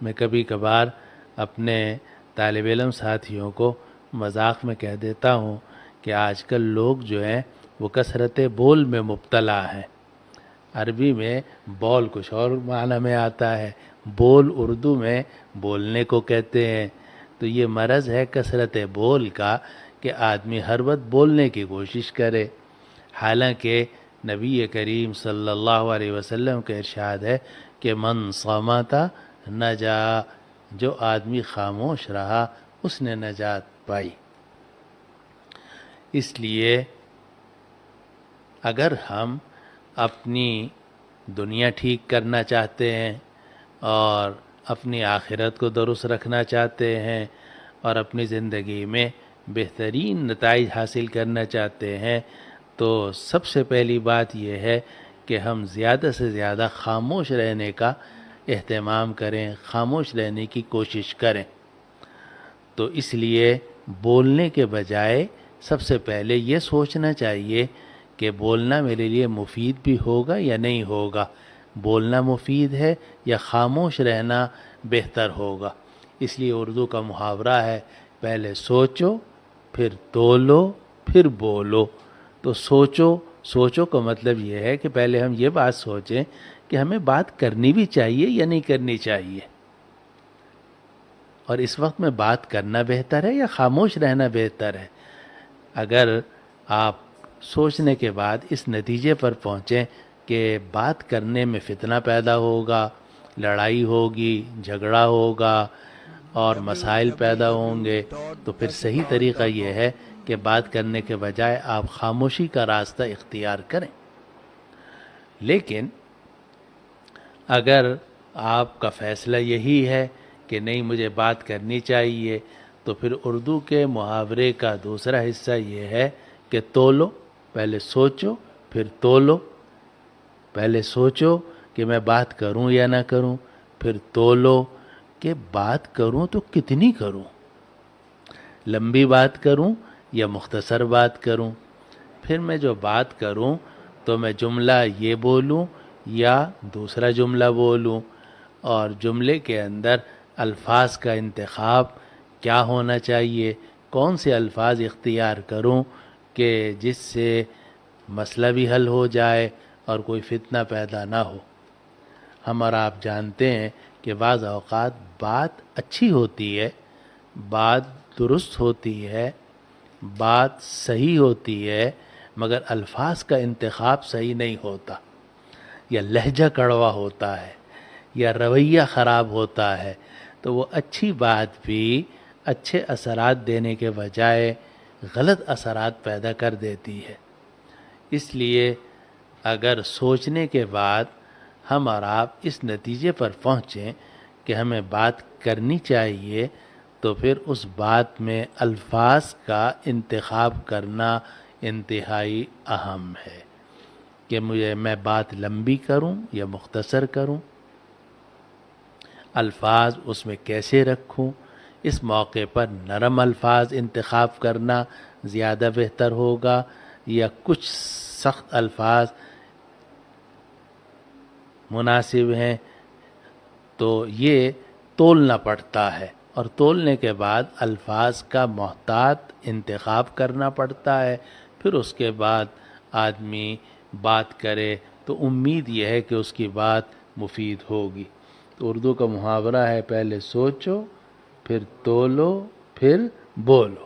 میں کبھی کبھار اپنے طالب علم ساتھیوں کو مذاق میں کہہ دیتا ہوں کہ آج کل لوگ جو ہیں وہ کثرت بول میں مبتلا ہیں۔ عربی میں بول کچھ اور معنی میں آتا ہے، بول اردو میں بولنے کو کہتے ہیں۔ تو یہ مرض ہے کثرت بول کا کہ آدمی ہر وقت بولنے کی کوشش کرے، حالانکہ نبی کریم صلی اللہ علیہ وسلم کا ارشاد ہے کہ من صمت نجا، جو آدمی خاموش رہا اس نے نجات پائی۔ اس لیے اگر ہم اپنی دنیا ٹھیک کرنا چاہتے ہیں اور اپنی آخرت کو درست رکھنا چاہتے ہیں اور اپنی زندگی میں بہترین نتائج حاصل کرنا چاہتے ہیں تو سب سے پہلی بات یہ ہے کہ ہم زیادہ سے زیادہ خاموش رہنے کا اہتمام کریں، خاموش رہنے کی کوشش کریں۔ تو اس لیے بولنے کے بجائے سب سے پہلے یہ سوچنا چاہیے کہ بولنا میرے لیے مفید بھی ہوگا یا نہیں ہوگا، بولنا مفید ہے یا خاموش رہنا بہتر ہوگا۔ اس لیے اردو کا محاورہ ہے پہلے سوچو پھر تولو پھر بولو۔ تو سوچو کا مطلب یہ ہے کہ پہلے ہم یہ بات سوچیں کہ ہمیں بات کرنی بھی چاہیے یا نہیں کرنی چاہیے، اور اس وقت میں بات کرنا بہتر ہے یا خاموش رہنا بہتر ہے۔ اگر آپ سوچنے کے بعد اس نتیجے پر پہنچیں کہ بات کرنے میں فتنہ پیدا ہوگا، لڑائی ہوگی، جھگڑا ہوگا اور مسائل پیدا ہوں گے، تو پھر صحیح طریقہ یہ ہے کہ بات کرنے کے بجائے آپ خاموشی کا راستہ اختیار کریں۔ لیکن اگر آپ کا فیصلہ یہی ہے کہ نہیں مجھے بات کرنی چاہیے، تو پھر اردو کے محاورے کا دوسرا حصہ یہ ہے کہ تولو، پہلے سوچو پھر تولو۔ پہلے سوچو کہ میں بات کروں یا نہ کروں، پھر تولو کہ بات کروں تو کتنی کروں، لمبی بات کروں یا مختصر بات کروں، پھر میں جو بات کروں تو میں جملہ یہ بولوں یا دوسرا جملہ بولوں، اور جملے کے اندر الفاظ کا انتخاب کیا ہونا چاہیے، کون سے الفاظ اختیار کروں کہ جس سے مسئلہ بھی حل ہو جائے اور کوئی فتنہ پیدا نہ ہو۔ ہم اور آپ جانتے ہیں کہ بعض اوقات بات اچھی ہوتی ہے، بات درست ہوتی ہے، بات صحیح ہوتی ہے، مگر الفاظ کا انتخاب صحیح نہیں ہوتا، یا لہجہ کڑوا ہوتا ہے یا رویہ خراب ہوتا ہے، تو وہ اچھی بات بھی اچھے اثرات دینے کے بجائے غلط اثرات پیدا کر دیتی ہے۔ اس لیے اگر سوچنے کے بعد ہم اور آپ اس نتیجے پر پہنچیں کہ ہمیں بات کرنی چاہیے، تو پھر اس بات میں الفاظ کا انتخاب کرنا انتہائی اہم ہے کہ میں بات لمبی کروں یا مختصر کروں، الفاظ اس میں کیسے رکھوں۔ اس موقع پر نرم الفاظ انتخاب کرنا زیادہ بہتر ہوگا یا کچھ سخت الفاظ مناسب ہیں، تو یہ تولنا پڑتا ہے، اور تولنے کے بعد الفاظ کا محتاط انتخاب کرنا پڑتا ہے۔ پھر اس کے بعد آدمی بات کرے تو امید یہ ہے کہ اس کی بات مفید ہوگی۔ تو اردو کا محاورہ ہے پہلے سوچو پھر تولو پھر بولو۔